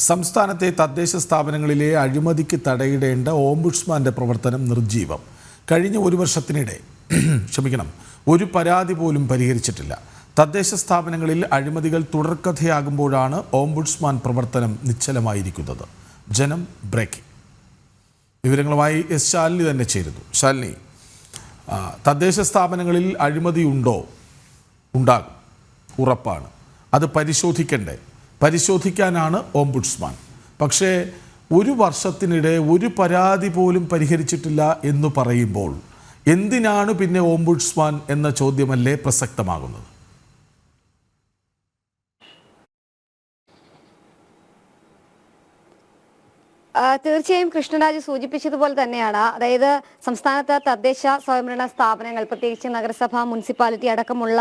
സംസ്ഥാനത്തെ തദ്ദേശ സ്ഥാപനങ്ങളിലെ അഴിമതിക്ക് തടയിടേണ്ട ഓംബുഡ്സ്മാന്റെ പ്രവർത്തനം നിർജ്ജീവം. കഴിഞ്ഞ ഒരു വർഷത്തിനിടെ ഒരു പരാതി പോലും പരിഹരിച്ചിട്ടില്ല. തദ്ദേശ സ്ഥാപനങ്ങളിൽ അഴിമതികൾ തുടർക്കഥയാകുമ്പോഴാണ് ഓംബുഡ്സ്മാൻ പ്രവർത്തനം നിശ്ചലമായിരിക്കുന്നത്. ജനം ബ്രേക്കിംഗ്. വിവരങ്ങളുമായി എസ് ശാലിനി തന്നെ ചേരുന്നു. ശാലിനി, തദ്ദേശ സ്ഥാപനങ്ങളിൽ അഴിമതി ഉണ്ടോ? ഉണ്ടാകും, ഉറപ്പാണ്. അത് പരിശോധിക്കാനാണ് ഓംബുഡ്സ്മാൻ. പക്ഷേ ഒരു വർഷത്തിനിടെ ഒരു പരാതി പോലും പരിഹരിച്ചിട്ടില്ല എന്ന് പറയുമ്പോൾ എന്തിനാണ് പിന്നെ ഓംബുഡ്സ്മാൻ എന്ന ചോദ്യമല്ലേ പ്രസക്തമാകുന്നത്? തീർച്ചയായും കൃഷ്ണരാജ് സൂചിപ്പിച്ചതുപോലെ തന്നെയാണ്. അതായത് സംസ്ഥാനത്ത് തദ്ദേശ സ്വയംഭരണ സ്ഥാപനങ്ങൾ, പ്രത്യേകിച്ച് നഗരസഭ, മുനിസിപ്പാലിറ്റി അടക്കമുള്ള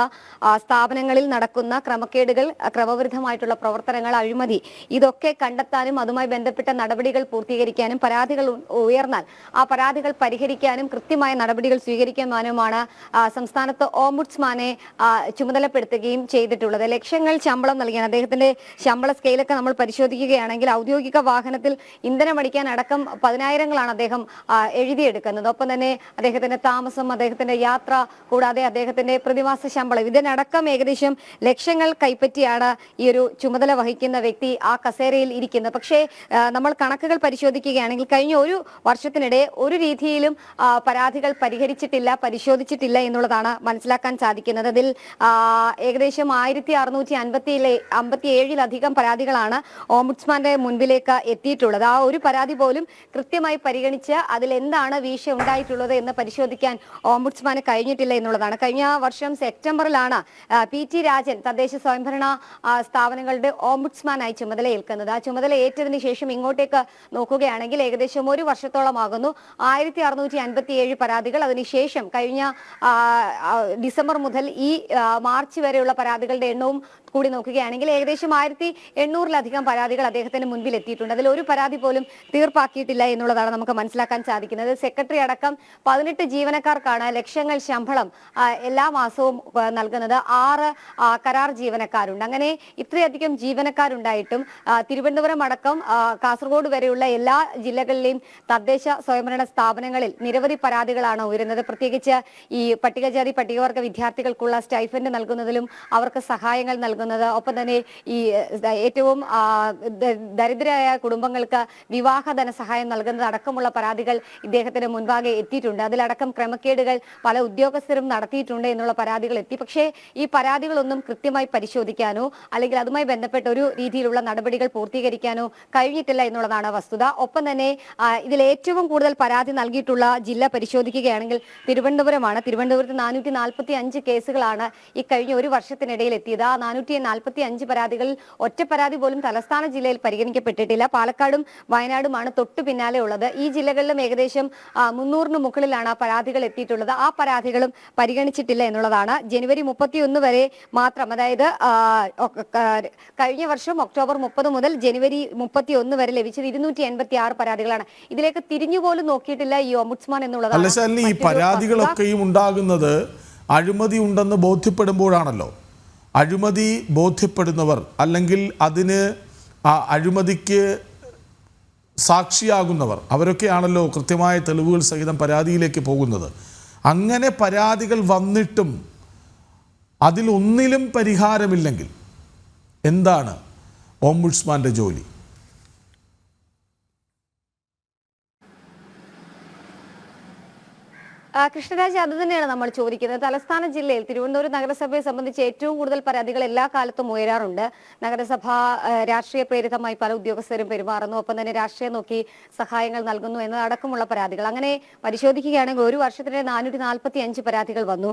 സ്ഥാപനങ്ങളിൽ നടക്കുന്ന ക്രമക്കേടുകൾ, ക്രമവിരുദ്ധമായിട്ടുള്ള പ്രവർത്തനങ്ങൾ, അഴിമതി, ഇതൊക്കെ കണ്ടെത്താനും അതുമായി ബന്ധപ്പെട്ട നടപടികൾ പൂർത്തീകരിക്കാനും പരാതികൾ ഉയർന്നാൽ ആ പരാതികൾ പരിഹരിക്കാനും കൃത്യമായ നടപടികൾ സ്വീകരിക്കാനുമാണ് സംസ്ഥാനത്ത് ഓംബുഡ്സ്മാനെ ചുമതലപ്പെടുത്തുകയും ചെയ്തിട്ടുള്ളത്. ലക്ഷങ്ങൾ ശമ്പളം നൽകിയാണ്. അദ്ദേഹത്തിന്റെ ശമ്പള സ്കെയിലൊക്കെ നമ്മൾ പരിശോധിക്കുകയാണെങ്കിൽ ഔദ്യോഗിക വാഹനത്തിൽ ഇന്ധനമടിക്കാൻ അടക്കം 10,000-ങ്ങളാണ് അദ്ദേഹം എഴുതിയെടുക്കുന്നത്. ഒപ്പം തന്നെ അദ്ദേഹത്തിന്റെ താമസം, അദ്ദേഹത്തിന്റെ യാത്ര, കൂടാതെ അദ്ദേഹത്തിന്റെ പ്രതിമാസ ശമ്പളം, ഇതിനടക്കം ഏകദേശം ലക്ഷങ്ങൾ കൈപ്പറ്റിയാണ് ഈ ഒരു ചുമതല വഹിക്കുന്ന വ്യക്തി ആ കസേരയിൽ ഇരിക്കുന്നത്. പക്ഷേ നമ്മൾ കണക്കുകൾ പരിശോധിക്കുകയാണെങ്കിൽ കഴിഞ്ഞ ഒരു വർഷത്തിനിടെ ഒരു രീതിയിലും പരാതികൾ പരിശോധിച്ചിട്ടില്ല എന്നുള്ളതാണ് മനസ്സിലാക്കാൻ സാധിക്കുന്നത്. അതിൽ ഏകദേശം 1657 പരാതികളാണ് ഓംബുഡ്സ്മാന്റെ മുൻപിലേക്ക് എത്തിയിട്ടുള്ളത്. ആ ഒരു പരാതി പോലും കൃത്യമായി പരിഗണിച്ച് അതിൽ എന്താണ് വീഴ്ച ഉണ്ടായിട്ടുള്ളത് എന്ന് പരിശോധിക്കാൻ ഓംബുഡ്സ്മാന് കഴിഞ്ഞിട്ടില്ല എന്നുള്ളതാണ്. കഴിഞ്ഞ വർഷം സെപ്റ്റംബറിലാണ് PT രാജൻ തദ്ദേശ സ്വയംഭരണ സ്ഥാപനങ്ങളുടെ ഓംബുഡ്സ്മാനായി ചുമതലയേൽക്കുന്നത്. ആ ചുമതല ഏറ്റതിന് ശേഷം ഇങ്ങോട്ടേക്ക് നോക്കുകയാണെങ്കിൽ ഏകദേശം ഒരു വർഷത്തോളമാകുന്നു. 1657 പരാതികൾ. അതിനുശേഷം കഴിഞ്ഞ ഡിസംബർ മുതൽ ഈ മാർച്ച് വരെയുള്ള പരാതികളുടെ എണ്ണവും കൂടി നോക്കുകയാണെങ്കിൽ ഏകദേശം 1800-ലധികം പരാതികൾ അദ്ദേഹത്തിന് മുൻപിൽ എത്തിയിട്ടുണ്ട്. അതിൽ ഒരു പരാതി പോലും തീർപ്പാക്കിയിട്ടില്ല എന്നുള്ളതാണ് നമുക്ക് മനസ്സിലാക്കാൻ സാധിക്കുന്നത്. സെക്രട്ടറി അടക്കം 18 ജീവനക്കാർക്കാണ് ലക്ഷങ്ങൾ ശമ്പളം എല്ലാ മാസവും നൽകുന്നത്. 6 കരാർ ജീവനക്കാരുണ്ട്. അങ്ങനെ ഇത്രയധികം ജീവനക്കാരുണ്ടായിട്ടും തിരുവനന്തപുരം അടക്കം കാസർഗോഡ് വരെയുള്ള എല്ലാ ജില്ലകളിലെയും തദ്ദേശ സ്വയംഭരണ സ്ഥാപനങ്ങളിൽ നിരവധി പരാതികളാണ് ഉയരുന്നത്. പ്രത്യേകിച്ച് ഈ പട്ടികജാതി പട്ടികവർഗ വിദ്യാർത്ഥികൾക്കുള്ള സ്റ്റൈഫൻഡ് നൽകുന്നതിലും അവർക്ക് സഹായങ്ങൾ നൽകുന്നത്, ഒപ്പം തന്നെ ഈ ഏറ്റവും ദരിദ്രരായ കുടുംബങ്ങൾക്ക് വിവാഹ ധനസഹായം നൽകുന്നത് അടക്കമുള്ള പരാതികൾ ഇദ്ദേഹത്തിന് മുൻപാകെ എത്തിയിട്ടുണ്ട്. അതിലടക്കം ക്രമക്കേടുകൾ പല ഉദ്യോഗസ്ഥരും നടത്തിയിട്ടുണ്ട് എന്നുള്ള പരാതികൾ എത്തി. പക്ഷേ ഈ പരാതികളൊന്നും കൃത്യമായി പരിശോധിക്കാനോ അല്ലെങ്കിൽ അതുമായി ബന്ധപ്പെട്ട ഒരു രീതിയിലുള്ള നടപടികൾ പൂർത്തീകരിക്കാനോ കഴിഞ്ഞിട്ടില്ല എന്നുള്ളതാണ് വസ്തുത. ഒപ്പം തന്നെ ഇതിൽ ഏറ്റവും കൂടുതൽ പരാതി നൽകിയിട്ടുള്ള ജില്ല പരിശോധിക്കുകയാണെങ്കിൽ തിരുവനന്തപുരമാണ്. തിരുവനന്തപുരത്ത് 445 കേസുകളാണ് ഈ കഴിഞ്ഞ ഒരു വർഷത്തിനിടയിൽ എത്തിയത്. ആ 445 പരാതികളിൽ ഒറ്റ പരാതി പോലും തലസ്ഥാന ജില്ലയിൽ പരിഗണിക്കപ്പെട്ടിട്ടില്ല. പാലക്കാടും വയനാടുമാണ് തൊട്ടു പിന്നാലെ ഉള്ളത്. ഈ ജില്ലകളിലും ഏകദേശം 300-ന് മുകളിലാണ് പരാതികൾ എത്തിയിട്ടുള്ളത്. ആ പരാതികളും പരിഗണിച്ചിട്ടില്ല എന്നുള്ളതാണ്. ജനുവരി 31 വരെ മാത്രം, അതായത് കഴിഞ്ഞ വർഷം ഒക്ടോബർ 30 മുതൽ ജനുവരി 31 വരെ ലഭിച്ചത് 286 പരാതികളാണ്. ഇതിലേക്ക് തിരിഞ്ഞുപോലും നോക്കിയിട്ടില്ല ഈ ഓംബുഡ്സ്മാൻ എന്നുള്ളതാണ്. ഈ പരാതികളൊക്കെയും ഉണ്ടാകുന്നത് അഴിമതി ഉണ്ടെന്ന് ബോധ്യപ്പെടുമ്പോഴാണല്ലോ. അഴിമതി ബോധ്യപ്പെടുന്നവർ അല്ലെങ്കിൽ അതിന് അഴിമതിക്ക് സാക്ഷിയാകുന്നവർ, അവരൊക്കെയാണല്ലോ കൃത്യമായ തെളിവുകൾ സഹിതം പരാതിയിലേക്ക് പോകുന്നത്. അങ്ങനെ പരാതികൾ വന്നിട്ടും അതിലൊന്നിലും പരിഹാരമില്ലെങ്കിൽ എന്താണ് ഓംബുഡ്സ്മാന്റെ ജോലി? കൃഷ്ണരാജ്, അത് തന്നെയാണ് നമ്മൾ ചോദിക്കുന്നത്. തലസ്ഥാന ജില്ലയിൽ തിരുവനന്തപുരം നഗരസഭയെ സംബന്ധിച്ച് ഏറ്റവും കൂടുതൽ പരാതികൾ എല്ലാ കാലത്തും ഉയരാറുണ്ട്. നഗരസഭ രാഷ്ട്രീയ പ്രേരിതമായി പല ഉദ്യോഗസ്ഥരും പെരുമാറുന്നു, ഒപ്പം തന്നെ രാഷ്ട്രീയം നോക്കി സഹായങ്ങൾ നൽകുന്നു എന്നതടക്കമുള്ള പരാതികൾ. അങ്ങനെ പരിശോധിക്കുകയാണെങ്കിൽ ഒരു വർഷത്തിനിടെ 445 പരാതികൾ വന്നു.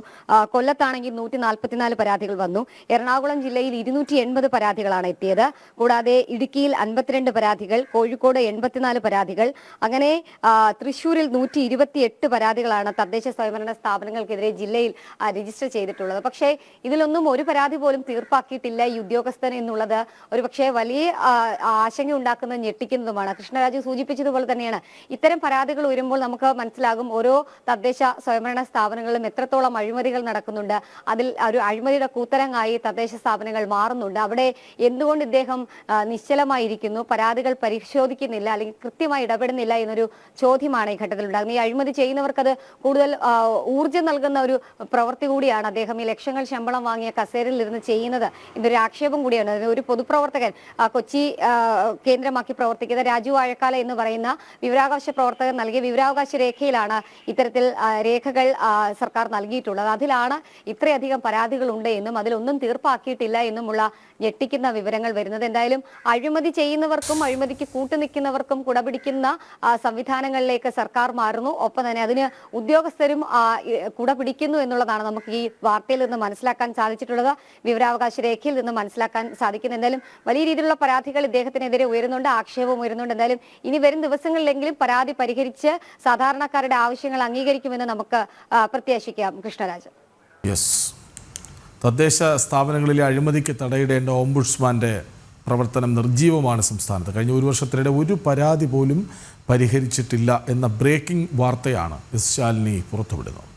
കൊല്ലത്താണെങ്കിൽ 144 പരാതികൾ വന്നു. എറണാകുളം ജില്ലയിൽ 280 പരാതികളാണ് എത്തിയത്. കൂടാതെ ഇടുക്കിയിൽ 52 പരാതികൾ, കോഴിക്കോട് 84 പരാതികൾ, അങ്ങനെ തൃശ്ശൂരിൽ 128 പരാതികളാണ് തദ്ദേശ തദ്ദേശ സ്വയംഭരണ സ്ഥാപനങ്ങൾക്കെതിരെ ജില്ലയിൽ രജിസ്റ്റർ ചെയ്തിട്ടുള്ളത്. പക്ഷേ ഇതിലൊന്നും ഒരു പരാതി പോലും തീർപ്പാക്കിയിട്ടില്ല ഈ ഉദ്യോഗസ്ഥൻ എന്നുള്ളത് ഒരുപക്ഷെ വലിയ ആശങ്ക ഉണ്ടാക്കുന്നത് ഞെട്ടിക്കുന്നതുമാണ്. കൃഷ്ണരാജു സൂചിപ്പിച്ചതുപോലെ തന്നെയാണ് ഇത്തരം പരാതികൾ ഉയരുമ്പോൾ നമുക്ക് മനസ്സിലാകും ഓരോ തദ്ദേശ സ്വയംഭരണ സ്ഥാപനങ്ങളിലും എത്രത്തോളം അഴിമതികൾ നടക്കുന്നുണ്ട്. അതിൽ ഒരു അഴിമതിയുടെ കൂത്തരങ്ങായി തദ്ദേശ സ്ഥാപനങ്ങൾ മാറുന്നുണ്ട്. അവിടെ എന്തുകൊണ്ട് ഇദ്ദേഹം നിശ്ചലമായിരിക്കുന്നു, പരാതികൾ പരിശോധിക്കുന്നില്ല അല്ലെങ്കിൽ കൃത്യമായി ഇടപെടുന്നില്ല എന്നൊരു ചോദ്യമാണ് ഈ ഘട്ടത്തിൽ ഉണ്ടാകുന്നത്. ഈ അഴിമതി ചെയ്യുന്നവർക്കത് കൂടുതൽ ഊർജ്ജം നൽകുന്ന ഒരു പ്രവൃത്തി കൂടിയാണ് അദ്ദേഹം ഈ ലക്ഷങ്ങൾ ശമ്പളം വാങ്ങിയ കസേരയിൽ ഇരുന്ന് ചെയ്യുന്നത് എന്നൊരു ആക്ഷേപം കൂടിയാണ്. ഒരു പൊതുപ്രവർത്തകൻ കൊച്ചി കേന്ദ്രമാക്കി പ്രവർത്തിക്കുന്ന രാജു വാഴക്കാല എന്ന് പറയുന്ന വിവരാവകാശ പ്രവർത്തകൻ നൽകിയ വിവരാവകാശ രേഖയിലാണ് ഇത്തരത്തിൽ രേഖകൾ സർക്കാർ നൽകിയിട്ടുള്ളത്. അതിലാണ് ഇത്രയധികം പരാതികളുണ്ട് എന്നും അതിലൊന്നും തീർപ്പാക്കിയിട്ടില്ല എന്നുമുള്ള ഞെട്ടിക്കുന്ന വിവരങ്ങൾ വരുന്നത്. എന്തായാലും അഴിമതി ചെയ്യുന്നവർക്കും അഴിമതിക്ക് കൂട്ടുനിൽക്കുന്നവർക്കും കുടപിടിക്കുന്ന സംവിധാനങ്ങളിലേക്ക് സർക്കാർ മാറുന്നു. ഒപ്പം തന്നെ അതിന് ഉദ്യോഗസ്ഥരും കുടപിടിക്കുന്നു എന്നുള്ളതാണ് നമുക്ക് ഈ വാർത്തയിൽ നിന്ന് മനസ്സിലാക്കാൻ സാധിച്ചിട്ടുള്ളത്, വിവരാവകാശ രേഖയിൽ നിന്ന് മനസ്സിലാക്കാൻ സാധിക്കുന്നത്. എന്തായാലും വലിയ രീതിയിലുള്ള പരാതികൾ ഇദ്ദേഹത്തിനെതിരെ ഉയരുന്നുണ്ട്, ആക്ഷേപം ഉയരുന്നുണ്ട്. എന്തായാലും ഇനി വരും ദിവസങ്ങളിലെങ്കിലും പരാതി പരിഹരിച്ച് സാധാരണക്കാരുടെ ആവശ്യങ്ങൾ അംഗീകരിക്കുമെന്ന് നമുക്ക് പ്രത്യാശിക്കാം. കൃഷ്ണരാജ്. യെസ്, തദ്ദേശ സ്ഥാപനങ്ങളിലെ അഴിമതിക്ക് തടയിടേണ്ട ഓംബുഡ്സ്മാൻ്റെ പ്രവർത്തനം നിർജ്ജീവമാണ് സംസ്ഥാനത്ത്. കഴിഞ്ഞ ഒരു വർഷത്തിനിടെ ഒരു പരാതി പോലും പരിഹരിച്ചിട്ടില്ല എന്ന ബ്രേക്കിംഗ് വാർത്തയാണ് എസ് ശാലിനി പുറത്തുവിടുന്നത്.